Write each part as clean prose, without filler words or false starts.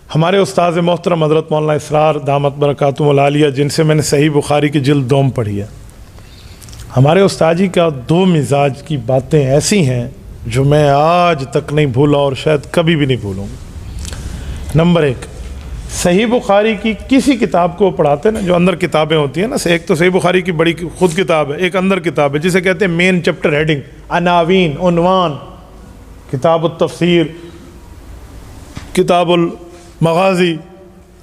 ہمارے استاذ محترم حضرت مولانا اسرار دامت برکاتہم العالیہ، جن سے میں نے صحیح بخاری کی جلد دوم پڑھی ہے، ہمارے استاد جی کا دو مزاج کی باتیں ایسی ہیں جو میں آج تک نہیں بھولا اور شاید کبھی بھی نہیں بھولوں گا۔ نمبر ایک، صحیح بخاری کی کسی کتاب کو وہ پڑھاتے نا، جو اندر کتابیں ہوتی ہیں نا، ایک تو صحیح بخاری کی بڑی خود کتاب ہے، ایک اندر کتاب ہے جسے کہتے ہیں مین چیپٹر ہیڈنگ، عناوین، عنوان، کتاب التفسیر، کتاب المغازی،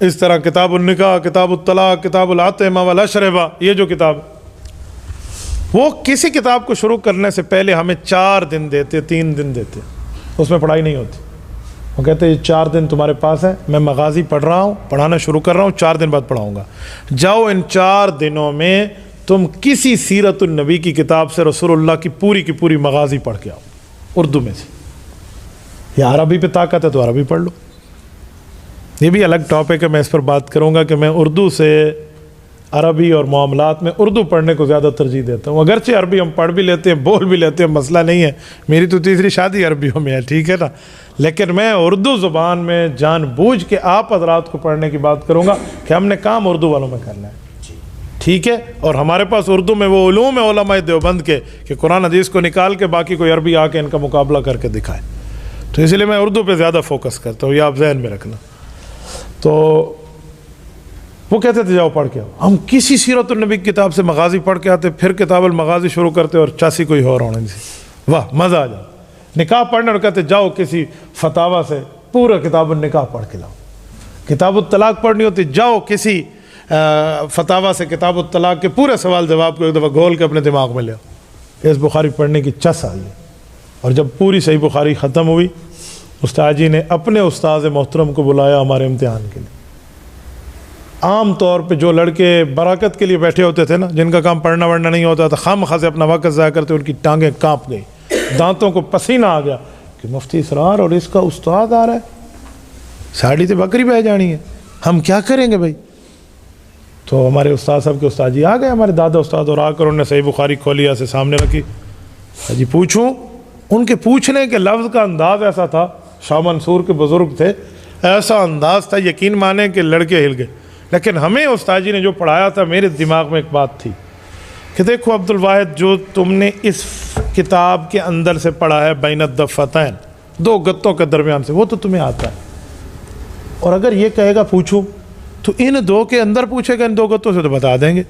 اس طرح کتاب النکاح، کتاب الطلاق، کتاب العتمہ والاشربہ، یہ جو کتاب، وہ کسی کتاب کو شروع کرنے سے پہلے ہمیں 4 دن دیتے، 3 دن دیتے، اس میں پڑھائی نہیں ہوتی۔ وہ کہتے ہیں یہ 4 دن تمہارے پاس ہیں، میں مغازی پڑھ رہا ہوں، پڑھانا شروع کر رہا ہوں، 4 دن بعد پڑھاؤں گا، جاؤ ان 4 دنوں میں تم کسی سیرت النبی کی کتاب سے رسول اللہ کی پوری مغازی پڑھ کے آؤ، اردو میں سے، یا عربی پہ طاقت ہے تو عربی پڑھ لو۔ یہ بھی الگ ٹاپک ہے، میں اس پر بات کروں گا کہ میں اردو سے عربی اور معاملات میں اردو پڑھنے کو زیادہ ترجیح دیتا ہوں، اگرچہ عربی ہم پڑھ بھی لیتے ہیں، بول بھی لیتے ہیں، مسئلہ نہیں ہے، میری تو تیسری شادی عربیوں میں ہے، ٹھیک ہے نا، لیکن میں اردو زبان میں جان بوجھ کے آپ حضرات کو پڑھنے کی بات کروں گا کہ ہم نے کام اردو والوں میں کرنا ہے، ٹھیک ہے، اور ہمارے پاس اردو میں وہ علوم ہے علماء دیوبند کے کہ قرآن حدیث کو نکال کے باقی کوئی عربی آ کے ان کا مقابلہ کر کے دکھائے، تو اس لیے میں اردو پہ زیادہ فوکس کرتا ہوں، یہ آپ ذہن میں رکھنا۔ تو وہ کہتے تھے جاؤ پڑھ کے آؤ، ہم کسی سیرت النبی کی کتاب سے مغازی پڑھ کے آتے، پھر کتاب المغازی شروع کرتے اور چاسی کوئی اور ہونے سے، واہ مزہ آ جاتا۔ نکاح پڑھنے اور کہتے جاؤ کسی فتاوہ سے پورا کتاب النکاح پڑھ کے لاؤ، کتاب الطلاق پڑھنی ہوتی جاؤ کسی فتاوہ سے کتاب الطلاق کے پورے سوال جواب کو ایک دفعہ گھول کے اپنے دماغ میں لے آؤ۔ اس بخاری پڑھنے کی چس آئی ہے، اور جب پوری صحیح بخاری ختم ہوئی، استاد جی نے اپنے استاذ محترم کو بلایا ہمارے امتحان کے لیے۔ عام طور پہ جو لڑکے براکت کے لیے بیٹھے ہوتے تھے نا، جن کا کام پڑھنا وڑھنا نہیں ہوتا تھا، خواہ سے اپنا وقت ضائع کرتے، ان کی ٹانگیں کانپ گئی، دانتوں کو پسینہ آ گیا کہ مفتی اسرار اور اس کا استاد آ رہا ہے، ساڑی تے بکری بہ جانی ہے، ہم کیا کریں گے بھائی؟ تو ہمارے استاد صاحب کے استاد جی آ گئے، ہمارے دادا استاد، اور آ کر انہوں نے صحیح بخاری کھولی سے سامنے رکھی، جی پوچھوں؟ ان کے پوچھنے کے لفظ کا انداز ایسا تھا، شاہ منصور کے بزرگ تھے، ایسا انداز تھا یقین مانیں کہ لڑکے ہل گئے۔ لیکن ہمیں استاد جی نے جو پڑھایا تھا، میرے دماغ میں ایک بات تھی کہ دیکھو عبد الواحد، جو تم نے اس کتاب کے اندر سے پڑھا ہے بین الدفتین، 2 گتوں کے درمیان سے، وہ تو تمہیں آتا ہے، اور اگر یہ کہے گا پوچھو تو ان 2 کے اندر پوچھے گا، ان 2 گتوں سے تو بتا دیں گے،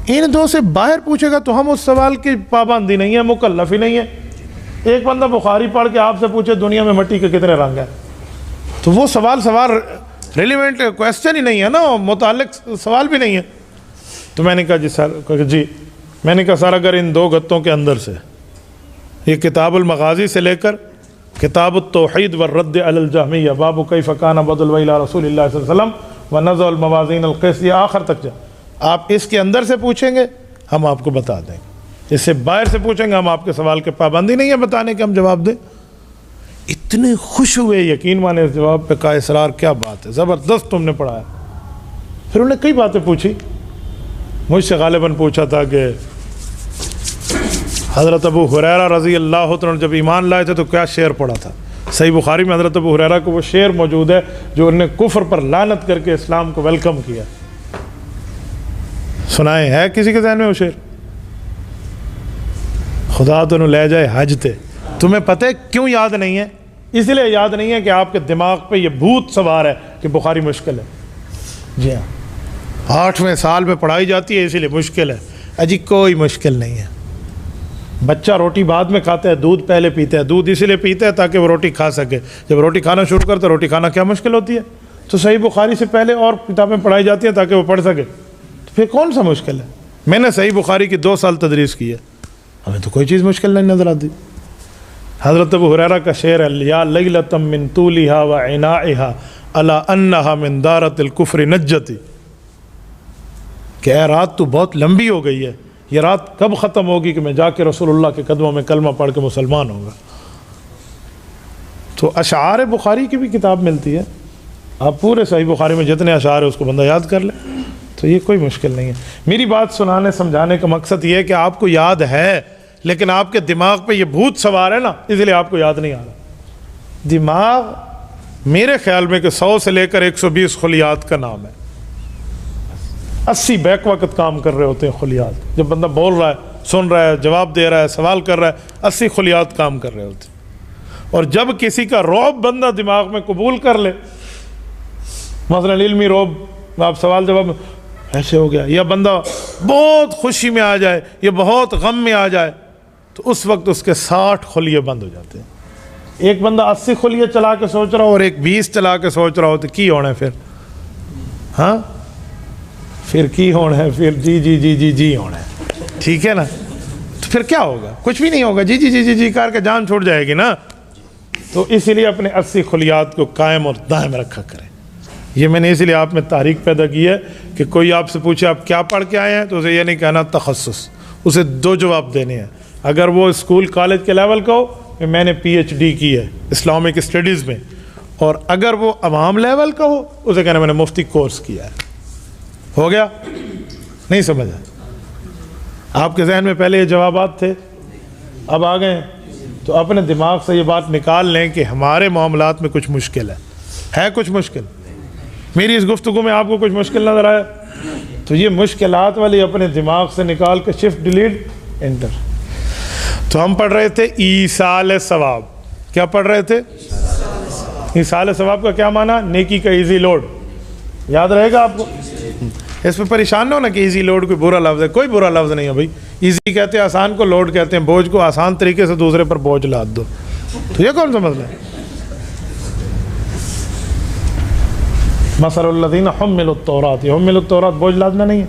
ان 2 سے باہر پوچھے گا تو ہم اس سوال کی پابندی نہیں ہے، مکلف ہی نہیں ہے۔ ایک بندہ بخاری پڑھ کے آپ سے پوچھے دنیا میں مٹی کے کتنے رنگ ہیں، تو وہ سوال ریلیونٹ کویسچن ہی نہیں ہے نا، متعلق سوال بھی نہیں ہے۔ تو میں نے کہا جی سر، جی میں نے کہا سر اگر ان 2 گتوں کے اندر سے یہ کتاب المغازی سے لے کر کتاب التوحید والرد علی الجہمیہ باب کیف کان بدء الوحی الی رسول اللہ صلی اللہ علیہ وسلم ونزع الموازین القسط، یہ آخر تک جا، آپ اس کے اندر سے پوچھیں گے ہم آپ کو بتا دیں گے، اس سے باہر سے پوچھیں گے ہم آپ کے سوال کے پابندی نہیں ہے بتانے کے، ہم جواب دیں۔ اتنے خوش ہوئے، یقین مانے اس جواب پہ، کہا اسرار کیا بات ہے، زبردست تم نے پڑھایا۔ پھر انہوں نے کئی باتیں پوچھی، مجھ سے غالباً پوچھا تھا کہ حضرت ابو ہریرہ رضی اللہ عنہ جب ایمان لائے تھے تو کیا شعر پڑھا تھا۔ صحیح بخاری میں حضرت ابو ہریرہ کو وہ شعر موجود ہے جو انہوں نے کفر پر لعنت کر کے اسلام کو ویلکم کیا، سنائے ہے کسی کے ذہن میں وہ شعر؟ خدا تو لے جائے حج تے، تمہیں پتہ ہے کیوں یاد نہیں ہے؟ اس لیے یاد نہیں ہے کہ آپ کے دماغ پہ یہ بھوت سوار ہے کہ بخاری مشکل ہے۔ جی ہاں، 8ویں سال میں پڑھائی جاتی ہے اسی لیے مشکل ہے۔ اجی کوئی مشکل نہیں ہے، بچہ روٹی بعد میں کھاتا ہے، دودھ پہلے پیتا ہے، دودھ اسی لیے پیتا ہے تاکہ وہ روٹی کھا سکے، جب روٹی کھانا شروع کرتا ہے، روٹی کھانا کیا مشکل ہوتی ہے؟ تو صحیح بخاری سے پہلے اور کتابیں پڑھائی جاتی ہیں تاکہ وہ پڑھ سکے، تو پھر کون سا مشکل ہے؟ میں نے صحیح بخاری کی 2 سال تدریس کی ہے، ہمیں تو کوئی چیز مشکل نہیں نظر آتی۔ حضرت ابو ہریرہ کا شعر ہے، یا لیلۃ من طولھا وعنائھا الا انھا من دارۃ الکفر نجتی، کہ اے رات تو بہت لمبی ہو گئی ہے، یہ رات کب ختم ہوگی کہ میں جا کے رسول اللہ کے قدموں میں کلمہ پڑھ کے مسلمان ہوں گا۔ تو اشعار بخاری کی بھی کتاب ملتی ہے، آپ پورے صحیح بخاری میں جتنے اشعار ہیں اس کو بندہ یاد کر لے، تو یہ کوئی مشکل نہیں ہے۔ میری بات سنانے سمجھانے کا مقصد یہ ہے کہ آپ کو یاد ہے، لیکن آپ کے دماغ پہ یہ بھوت سوار ہے نا، اس لیے آپ کو یاد نہیں آ رہا۔ دماغ میرے خیال میں کہ 100 سے لے کر 120 خلیات کا نام ہے. 80 بیک وقت کام کر رہے ہوتے ہیں خلیات. جب بندہ بول رہا ہے، سن رہا ہے، جواب دے رہا ہے، سوال کر رہا ہے، 80 خلیات کام کر رہے ہوتے ہیں. اور جب کسی کا رعب بندہ دماغ میں قبول کر لے، مثلا علمی رعب، آپ سوال جواب ایسے ہو گیا، یا بندہ بہت خوشی میں آ جائے یا بہت غم میں آ جائے، تو اس وقت اس کے 60 خلیے بند ہو جاتے ہیں. ایک بندہ 80 خلیے چلا کے سوچ رہا ہو اور ایک 20 چلا کے سوچ رہا ہو، تو کی ہونا ہے پھر؟ ہاں پھر کی ہونا ہے؟ پھر جی جی جی جی جی ہونا ہے. ٹھیک ہے نا؟ تو پھر کیا ہوگا؟ کچھ بھی نہیں ہوگا. جی جی جی جی جی کر کے جان چھوڑ جائے گی نا. تو اسی لیے اپنے 80 خلیات کو قائم اور دائم رکھا کریں. یہ میں نے اس لیے آپ میں تحریک پیدا کی ہے کہ کوئی آپ سے پوچھے آپ کیا پڑھ کے آئے ہیں، تو اسے یہ نہیں کہنا تخصص، اسے 2 جواب دینے ہیں. اگر وہ اسکول کالج کے لیول کا ہو کہ میں نے PhD کی ہے اسلامک اسٹڈیز میں، اور اگر وہ عوام لیول کا ہو اسے کہنا میں نے مفتی کورس کیا ہے. ہو گیا؟ نہیں سمجھا؟ آپ کے ذہن میں پہلے یہ جوابات تھے، اب آ گئے. تو اپنے دماغ سے یہ بات نکال لیں کہ ہمارے معاملات میں کچھ مشکل ہے کچھ مشکل. میری اس گفتگو میں آپ کو کچھ مشکل نظر آیا تو یہ مشکلات والی اپنے دماغ سے نکال کے شفٹ ڈیلیٹ انٹر. تو ہم پڑھ رہے تھے ایصال ثواب. کیا پڑھ رہے تھے؟ ایصال ثواب کا کیا معنی؟ نیکی کا ایزی لوڈ. یاد رہے گا آپ کو؟ اس پہ پریشان نہ ہونا کہ ایزی لوڈ کوئی برا لفظ ہے. کوئی برا لفظ نہیں ہے بھائی. ایزی کہتے ہیں آسان کو، لوڈ کہتے ہیں بوجھ کو. آسان طریقے سے دوسرے پر بوجھ لاد دو، تو یہ کون سا مسئلہ ہے؟ مثل الذین حملوا التوراۃ، یہ حملوا التوراۃ بوجھ لادنا نہیں ہے.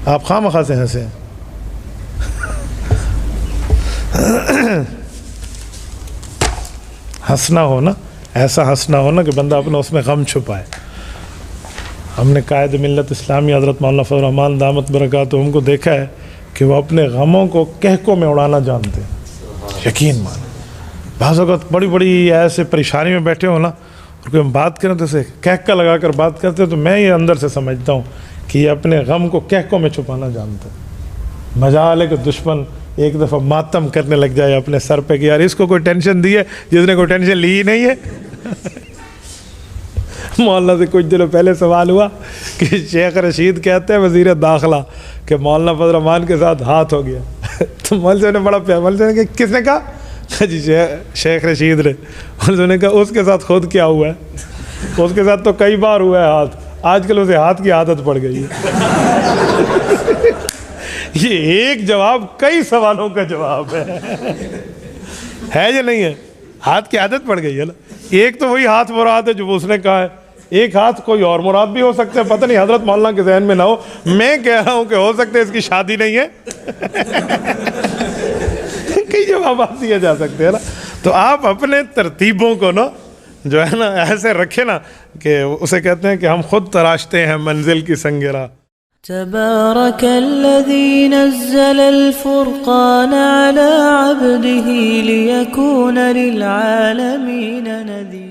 آپ خواہ سے ہنسے ہیں. ہنسنا ہو نا، ایسا ہنسنا ہو نا کہ بندہ اپنا اس میں غم چھپائے. ہم نے قائد ملت اسلامی حضرت مولانا فضل الرحمان دامت برکاتہم کو دیکھا ہے کہ وہ اپنے غموں کو کہکوں میں اڑانا جانتے ہیں. یقین مان، بعض اوقات بڑی بڑی ایسے پریشانی میں بیٹھے ہو نا، اور کوئی ہم بات کریں تو اسے کہکا لگا کر بات کرتے ہیں، تو میں یہ اندر سے سمجھتا ہوں کہ یہ اپنے غم کو کہکوں میں چھپانا جانتا ہے. مجال ہے کہ دشمن ایک دفعہ ماتم کرنے لگ جائے اپنے سر پہ کہ یار اس کو کوئی ٹینشن دی ہے جس نے کوئی ٹینشن لی ہی نہیں ہے. مولانا سے کچھ دنوں پہلے سوال ہوا کہ شیخ رشید کہتے ہیں وزیر داخلہ کہ مولانا فضل الرحمان کے ساتھ ہاتھ ہو گیا. تو مولانا صاحب نے بڑا پیار، مولانا صاحب نے کس نے کہا؟ جی شیخ رشید نے. مولانا صاحب نے کہا اس کے ساتھ خود کیا ہوا ہے؟ اس کے ساتھ تو کئی بار ہوا ہے ہاتھ، آج کل اسے ہاتھ کی عادت پڑ گئی ہے. یہ ایک جواب کئی سوالوں کا جواب ہے یا نہیں ہے؟ ہاتھ کی عادت پڑ گئی ہے نا. ایک تو وہی ہاتھ مراد ہے جو اس نے کہا ہے، ایک ہاتھ کوئی اور مراد بھی ہو سکتا ہے. پتہ نہیں حضرت مولانا کے ذہن میں نہ ہو. میں کہہ رہا ہوں کہ ہو سکتا ہے اس کی شادی نہیں ہے. کئی جوابات دیے جا سکتے ہیں نا. تو آپ اپنے ترتیبوں کو نا جو ہے نا ایسے رکھے نا کہ اسے کہتے ہیں کہ ہم خود تراشتے ہیں منزل کی سنگرا. تبارك الذي نزل الفرقان على عبده ليكون للعالمين نذيرا.